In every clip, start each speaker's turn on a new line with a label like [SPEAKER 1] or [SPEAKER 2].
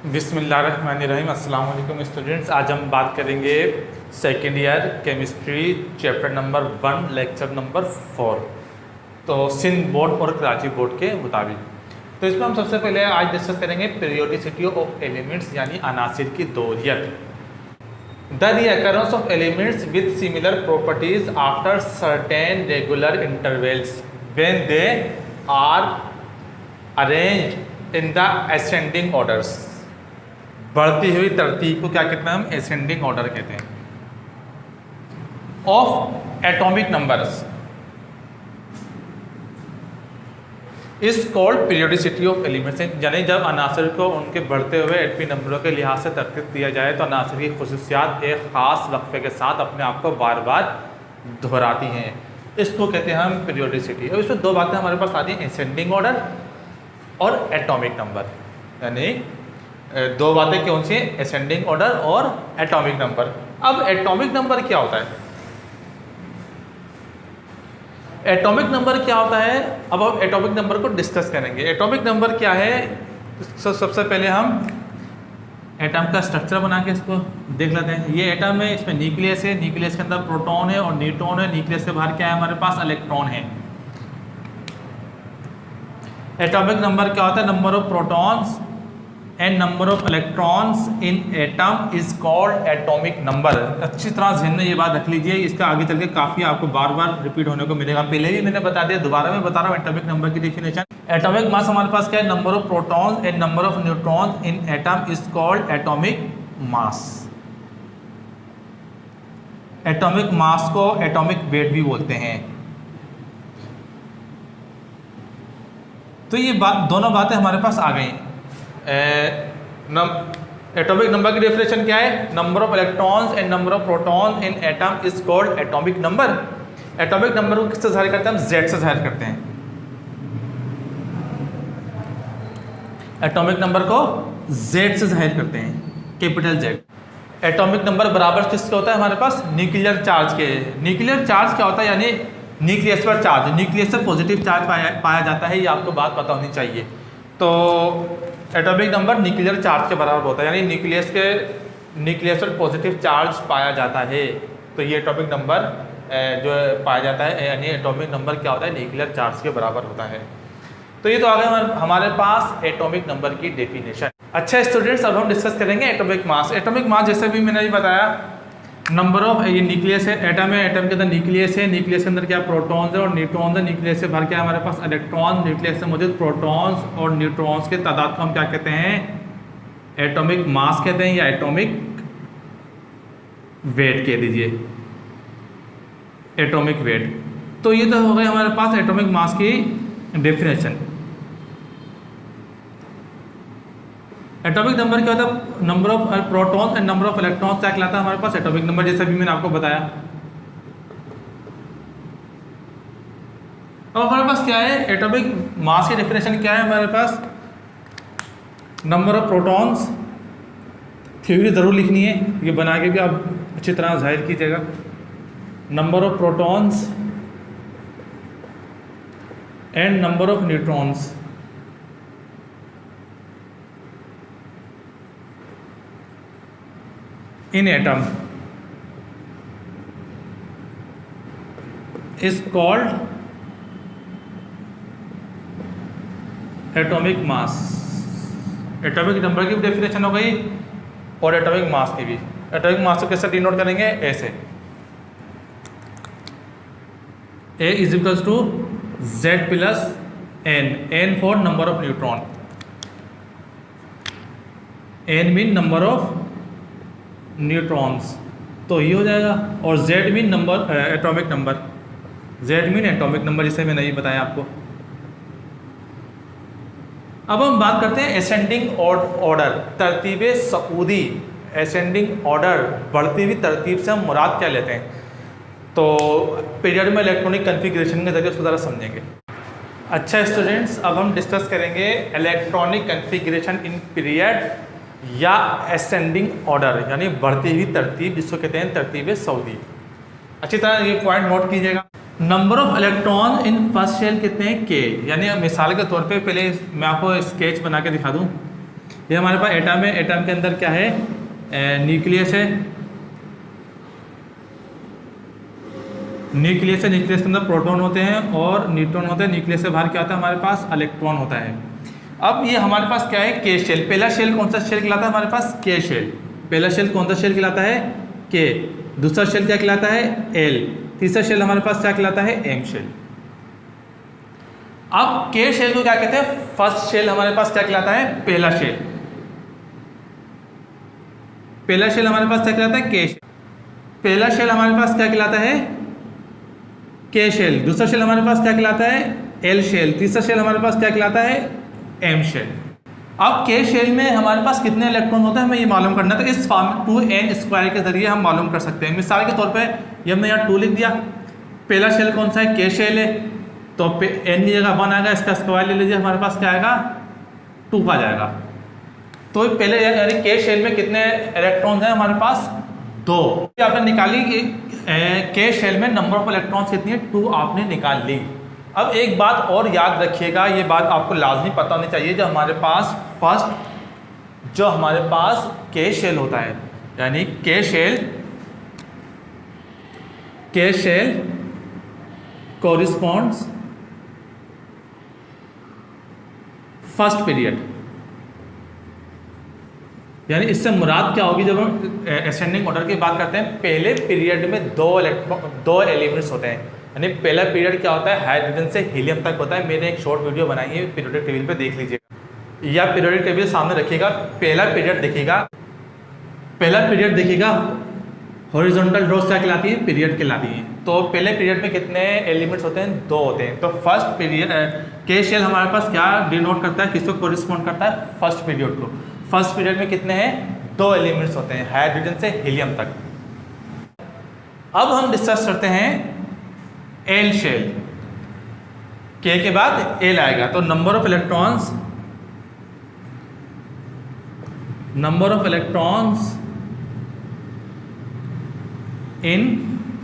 [SPEAKER 1] बिस्मिल्लाहिर्रहमानिर्रहीम। अस्सलाम वालेकुम स्टूडेंट्स। आज हम बात करेंगे second year chemistry chapter number 1 lecture number 4, तो सिंध बोर्ड और कराची बोर्ड के मुताबिक। तो इसमें हम सबसे पहले आज डिस्कस करेंगे पीरियोडिसिटी ऑफ एलिमेंट्स यानी अनासिर की दोहरियत। The recurrence of elements with similar properties after certain regular intervals when they are arranged in the ascending orders. बढ़ती हुई तरतीब को क्या कहते हैं हम? असेंडिंग ऑर्डर कहते हैं। Of atomic numbers is called periodicity of elements, यानी जब अनासर को उनके बढ़ते हुए एटमी नंबरों के लिहाज से तरतीब दिया जाए तो अनासर की खुसूसियात एक ख़ास वक्फे के साथ अपने आप को बार बार दोहराती हैं। इसको कहते हैं हम पीरियोडिसिटी। अब इसमें दो बातें हमारे पास आती हैं, असेंडिंग ऑर्डर और एटॉमिक नंबर। यानी दो बातें कौन सी हैं? असेंडिंग ऑर्डर और एटॉमिक नंबर। अब एटॉमिक नंबर क्या होता है? एटॉमिक नंबर क्या होता है? अब हम एटॉमिक नंबर को डिस्कस करेंगे। एटॉमिक नंबर क्या है? सबसे पहले हम एटम का स्ट्रक्चर बना के इसको देख लेते हैं। ये एटम है, इसमें न्यूक्लियस है, न्यूक्लियस के अंदर प्रोटॉन है और न्यूट्रॉन है, न्यूक्लियस के बाहर क्या है हमारे पास? इलेक्ट्रॉन है। एटॉमिक नंबर क्या होता है? Number of protons and number of electrons in atom is called atomic number. अच्छी तरह ज़हन में ये बात रख लीजिए, इसका आगे चल के काफ़ी आपको बार बार रिपीट होने को मिलेगा। पहले भी मैंने बता दिया, दोबारा मैं बता रहा हूँ एटॉमिक नंबर की डेफिनेशन। एटॉमिक मास हमारे पास क्या है? Number of protons and number of neutrons in atom is called atomic mass. Atomic mass को एटॉमिक वेट भी बोलते हैं। तो ये दोनों बातें हमारे पास आ गई। एटॉमिक नंबर की डेफिनेशन क्या है? Number of electrons and number of protons in atom is called atomic number. Atomic number को किससे जाहिर करते हैं हम? जेड से जाहिर करते हैं। एटॉमिक नंबर को जेड से जाहिर करते हैं, कैपिटल जेड। एटॉमिक नंबर बराबर किसके होता है हमारे पास? न्यूक्लियर चार्ज के। न्यूक्लियर चार्ज क्या होता है? यानी न्यूक्लियस पर चार्ज, न्यूक्लियस से पॉजिटिव चार्ज पाया जाता है। ये आपको बात पता होनी चाहिए। तो एटॉमिक नंबर न्यूक्लियर चार्ज के बराबर होता है, यानी न्यूक्लियस पर पॉजिटिव चार्ज पाया जाता है। तो ये एटॉमिक नंबर जो पाया जाता है, यानी एटॉमिक नंबर क्या होता है? न्यूक्लियर चार्ज के बराबर होता है। तो ये तो आ गए हमारे पास एटॉमिक नंबर की डेफिनेशन। अच्छा स्टूडेंट्स, अब हम डिस्कस करेंगे एटॉमिक मास। एटॉमिक मास जैसे भी मैंने भी बताया, नंबर ऑफ, ये न्यूक्लियस है, एटम है, एटम के अंदर न्यूक्लियस है, न्यूक्लियस के अंदर क्या प्रोटॉन्स है और न्यूट्रॉन्स है, न्यूक्लियस से भर क्या है हमारे पास? इलेक्ट्रॉन। न्यूक्लियस से मौजूद प्रोटॉन्स और न्यूट्रॉन्स के तादाद को हम क्या कहते हैं? एटॉमिक मास कहते हैं, या एटॉमिक वेट कह दीजिए, एटॉमिक वेट। तो ये तो हो गए हमारे पास एटॉमिक मास की डेफिनेशन। एटॉमिक नंबर क्या होता है? Number of protons and number of electrons क्या कहलाता है हमारे पास? एटॉमिक नंबर, जैसे भी मैंने आपको बताया। अब हमारे पास क्या है? एटॉमिक मास की डेफिनेशन क्या है हमारे पास? नंबर ऑफ प्रोटॉन्स, थ्योरी ज़रूर लिखनी है, ये बना के भी आप अच्छी तरह जाहिर कीजिएगा। Number of protons and number of neutrons in atom is called atomic mass। Atomic number की भी डेफिनेशन हो गई और एटॉमिक मास की भी। एटॉमिक मास को कैसे डिनोट करेंगे? ऐसे, A is equals to Z plus N। N for number of neutron, N mean number of neutrons, तो ये हो जाएगा। और Z mean number, atomic number, Z mean atomic number, जिसे मैंने ये बताया आपको। अब हम बात करते हैं असेंडिंग ऑर्डर, तरतीब सऊदी। असेंडिंग ऑर्डर, बढ़ती हुई तरतीब से हम मुराद क्या लेते हैं? तो पीरियड में इलेक्ट्रॉनिक कन्फिग्रेशन के जरिए उसको ज़रा समझेंगे। अच्छा स्टूडेंट्स, अब हम डिस्कस करेंगे इलेक्ट्रॉनिक कन्फिग्रेशन इन पीरियड या असेंडिंग ऑर्डर, यानी बढ़ती हुई तरतीब, जिसको कहते हैं तरतीब सऊदी। अच्छी तरह ये पॉइंट नोट कीजिएगा। Number of electron in first shell कितने हैं? के। यानी मिसाल के तौर पे पहले मैं आपको स्केच बना के दिखा दूं। ये हमारे पास एटम है, एटम के अंदर क्या है, न्यूक्लियस है, न्यूक्लियस है, न्यूक्लियस के अंदर प्रोटॉन होते हैं और न्यूट्रॉन होते हैं, न्यूक्लियस से बाहर क्या होता है हमारे पास, इलेक्ट्रॉन होता है। अब ये हमारे पास क्या है, के शेल। पहला शेल कौन सा शेल कहलाता है हमारे पास, के शेल। पहला शेल कौन सा शेल कहलाता है, के। दूसरा शेल क्या कहलाता है, एल। तीसरा शेल हमारे पास क्या कहलाता है, एम शेल। अब के शेल को क्या कहते हैं, फर्स्ट शेल हमारे पास क्या कहलाता है, पहला शेल। पहला शेल हमारे पास क्या कहलाता है, के शेल। पहला शेल हमारे पास क्या कहलाता है, के शेल। दूसरा शेल हमारे पास क्या कहलाता है, एल शेल। तीसरा शेल हमारे पास क्या कहलाता है, एम शेल। अब के शेल में हमारे पास कितने इलेक्ट्रॉन होते हैं हमें ये मालूम करना है, तो इस फॉर्म 2n² के जरिए हम मालूम कर सकते हैं। मिसाल के तौर पे ये हमने यहाँ 2 लिख दिया। पहला शेल कौन सा है, के शेल है, तो n की जगह 1 आएगा, इसका स्क्वायर ले लीजिए, हमारे पास क्या आएगा, 2 आ जाएगा। तो पहले यानी के शेल में कितने इलेक्ट्रॉन हैं हमारे पास, 2। आपने निकाली कि के शेल में नंबर ऑफ इलेक्ट्रॉन्स कितनी है, 2 आपने निकाल ली। अब एक बात और याद रखिएगा, ये बात आपको लाजमी पता होनी चाहिए, जो हमारे पास फर्स्ट जो हमारे पास के शेल होता है, यानी के शेल कोरिस्पॉन्ड्स फर्स्ट पीरियड। यानी इससे मुराद क्या होगी, जब हम असेंडिंग ऑर्डर की बात करते हैं, पहले पीरियड में 2 एलिमेंट्स होते हैं। यानी पहला पीरियड क्या होता है, हाइड्रोजन से हीलियम तक होता है। मैंने एक शॉर्ट वीडियो बनाई है, पीरियोडिक टेबल पे देख लीजिएगा, या पीरियोडिक टेबल सामने रखिएगा। पहला पीरियड देखिएगा, हॉरिजॉन्टल रोज क्या कहलाती है, पीरियड कहलाती है। तो पहले पीरियड में कितने एलिमेंट्स होते हैं, 2 होते हैं। तो फर्स्ट पीरियड के शेल हमारे पास क्या डिनोट करता है, किसको कोरिस्पॉन्ड करता है, फर्स्ट पीरियड को। फर्स्ट पीरियड में कितने हैं, 2 एलिमेंट्स होते हैं, हाइड्रोजन से हीलियम तक। अब हम डिस्कस करते हैं एल शेल। के बाद एल आएगा, तो number of electrons in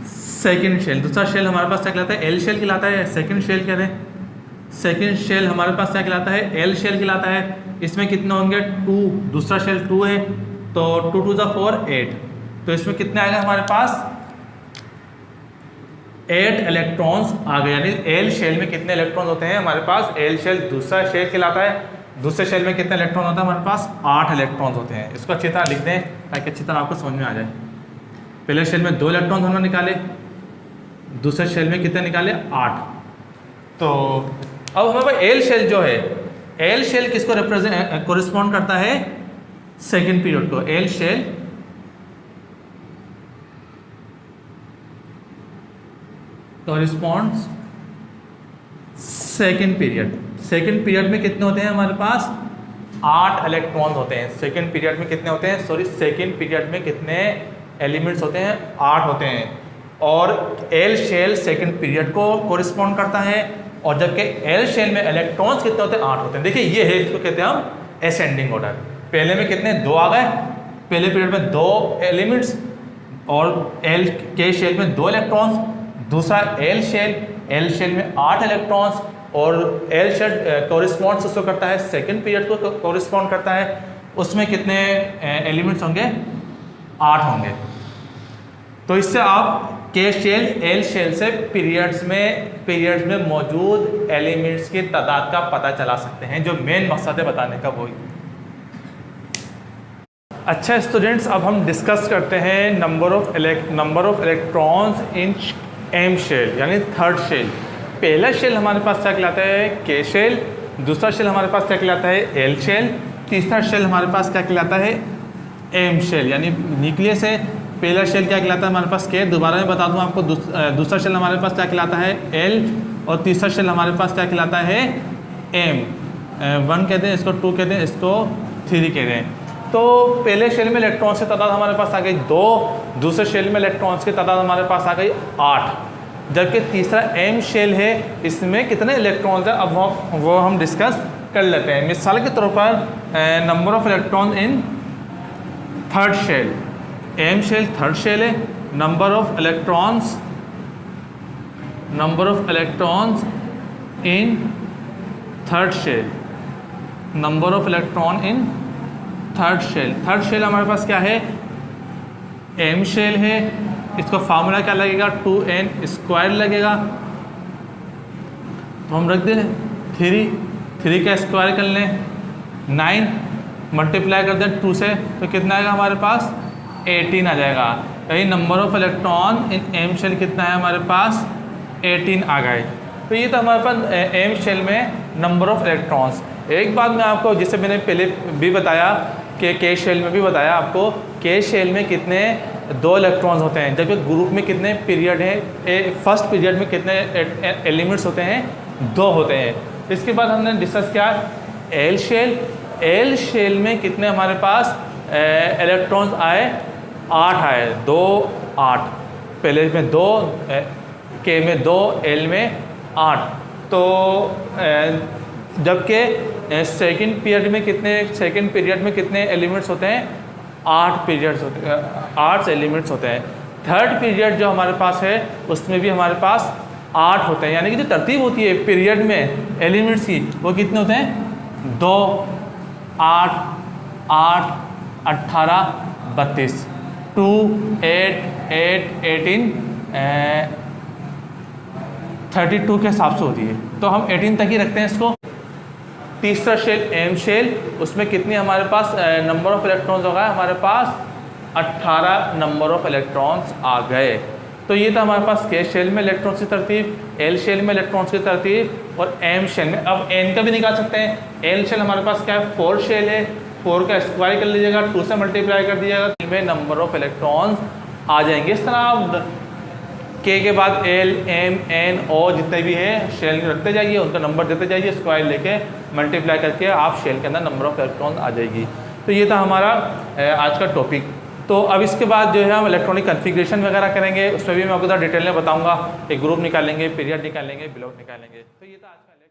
[SPEAKER 1] second shell. दूसरा शेल हमारे पास क्या कहलाता है, एल शेल कहलाता है। सेकेंड शेल कहते हैं, सेकेंड शेल हमारे पास क्या कहलाता है, एल शेल कहलाता है। इसमें कितने होंगे, 2। दूसरा शेल 2 है, तो 2 2 4 8। तो इसमें कितने आएगा हमारे पास, 8 इलेक्ट्रॉन्स आ गए। यानी एल शेल में कितने इलेक्ट्रॉन होते हैं हमारे पास, एल शेल दूसरा शेल कहलाता है। दूसरे शेल में कितने इलेक्ट्रॉन होता है हमारे पास, 8 इलेक्ट्रॉन होते हैं। इसको अच्छी तरह लिख दें ताकि अच्छी तरह आपको समझ में आ जाए। पहले शेल में 2 इलेक्ट्रॉन हमने निकाले, दूसरे शेल में कितने निकाले, 8। तो अब हमारे पास एल शेल जो है, एल शेल किसको कोरिस्पॉन्ड करता है, सेकेंड पीरियड को। L shell corresponds second period. Second period में कितने होते हैं हमारे पास, 8 इलेक्ट्रॉन होते हैं। सेकेंड पीरियड में कितने होते हैं, सेकेंड पीरियड में कितने एलिमेंट्स होते हैं, 8 होते हैं। और एल शेल सेकेंड पीरियड को कोरिस्पॉन्ड करता है, और जबकि एल शेल में इलेक्ट्रॉन्स कितने होते हैं, 8 होते हैं। देखिए ये है, इसको कहते हैं हम असेंडिंग ऑर्डर। पहले में कितने, 2 आ गए, पहले पीरियड में 2 एलिमेंट्स, और एल के शेल में 2 इलेक्ट्रॉन्स। दूसरा एल शेल में 8 इलेक्ट्रॉन्स, और एल शेल कोरिस्पॉन्ड्स उसको करता है, सेकेंड पीरियड को कोरिस्पॉन्ड करता है। उसमें कितने एलिमेंट्स होंगे, 8 होंगे। तो इससे आप के शेल एल शेल से पीरियड्स में मौजूद एलिमेंट्स की तादाद का पता चला सकते हैं, जो मेन मकसद है बताने का वही। अच्छा स्टूडेंट्स, अब हम डिस्कस करते हैं number of electrons in M shell, यानी थर्ड शेल। पहला शेल हमारे पास क्या कहलाता है, के शेल। दूसरा शेल हमारे पास क्या कहलाता है, एल शेल। तीसरा शेल हमारे पास क्या कहलाता है, एम शेल, यानी न्यूक्लियस है। पहला शेल क्या कहलाता है हमारे पास, के। दोबारा मैं बता दूं आपको, दूसरा शेल हमारे पास क्या कहलाता है, एल। और तीसरा शेल हमारे पास क्या कहलाता है, एम। 1 कहते हैं इसको, 2 कहते हैं इसको, 3 कहते हैं। तो पहले शेल में इलेक्ट्रॉन्स की तादाद हमारे पास आ गई 2, दूसरे शेल में इलेक्ट्रॉन्स की तादाद हमारे पास आ गई 8, जबकि तीसरा एम शेल है, इसमें कितने इलेक्ट्रॉन्स हैं अब वो हम डिस्कस कर लेते हैं। मिसाल के तौर पर number of electron in third shell, M shell third shell है, number of electrons in third shell, number of electron in third shell हमारे पास क्या है, एम शेल है। इसका फार्मूला क्या लगेगा, 2n² लगेगा। तो हम रख दें 3 का स्क्वायर कर लें, 9 मल्टीप्लाई कर दें 2 से, तो कितना आएगा हमारे पास, 18 आ जाएगा। यही number of electron in M shell कितना है हमारे पास, 18 आ गए। तो ये तो हमारे पास एम शेल में नंबर ऑफ इलेक्ट्रॉन्स। एक बात मैं आपको, जिसे मैंने पहले भी बताया कि के शेल में भी बताया आपको, के शेल में कितने 2 इलेक्ट्रॉन्स होते हैं, जबकि ग्रुप में कितने पीरियड हैं, फर्स्ट पीरियड में कितने एलिमेंट्स होते हैं, 2 होते हैं। इसके बाद हमने डिस्कस किया एल शेल में कितने हमारे पास इलेक्ट्रॉन्स आए, 8 आए, 2 8, पहले में 2, के में 2, एल में 8। तो जबकि सेकंड पीरियड में कितने एलिमेंट्स होते हैं, 8 एलिमेंट्स होते हैं। थर्ड पीरियड जो हमारे पास है उसमें भी हमारे पास 8 होते हैं, यानी कि जो तरतीब होती है पीरियड में एलिमेंट्स की, वो कितने होते हैं, 2 8 8 18 32, 2 8 8 18 32 के हिसाब से होती है। तो हम 18 तक ही रखते हैं इसको। तीसरा शेल एम शेल, उसमें कितने हमारे पास नंबर ऑफ इलेक्ट्रॉन्स हो गए, हमारे पास 18 नंबर ऑफ इलेक्ट्रॉन्स आ गए। तो ये था हमारे पास के शेल में इलेक्ट्रॉन्स की तरतीब, एल शेल में इलेक्ट्रॉन्स की तरतीब और एम शेल में। अब एन का भी निकाल सकते हैं। एल शेल हमारे पास क्या है, 4 शेल है, 4 का स्क्वायर कर लीजिएगा, 2 से मल्टीप्लाई कर दीजिएगा, में नंबर ऑफ इलेक्ट्रॉन्स आ जाएंगे। इस तरह आप के बाद एल एम एन ओ जितने भी हैं शेल रखते जाइए, उनका नंबर देते जाइए, स्क्वायर लेके मल्टीप्लाई करके आप शेल के अंदर नंबर ऑफ इलेक्ट्रॉन आ जाएगी। तो ये था हमारा आज का टॉपिक। तो अब इसके बाद जो है हम इलेक्ट्रॉनिक कन्फिग्रेशन वगैरह करेंगे, उसमें भी मैं आपको डिटेल में बताऊंगा। एक ग्रुप निकालेंगे, पीरियड निकालेंगे, ब्लॉक निकालेंगे। तो ये था आज का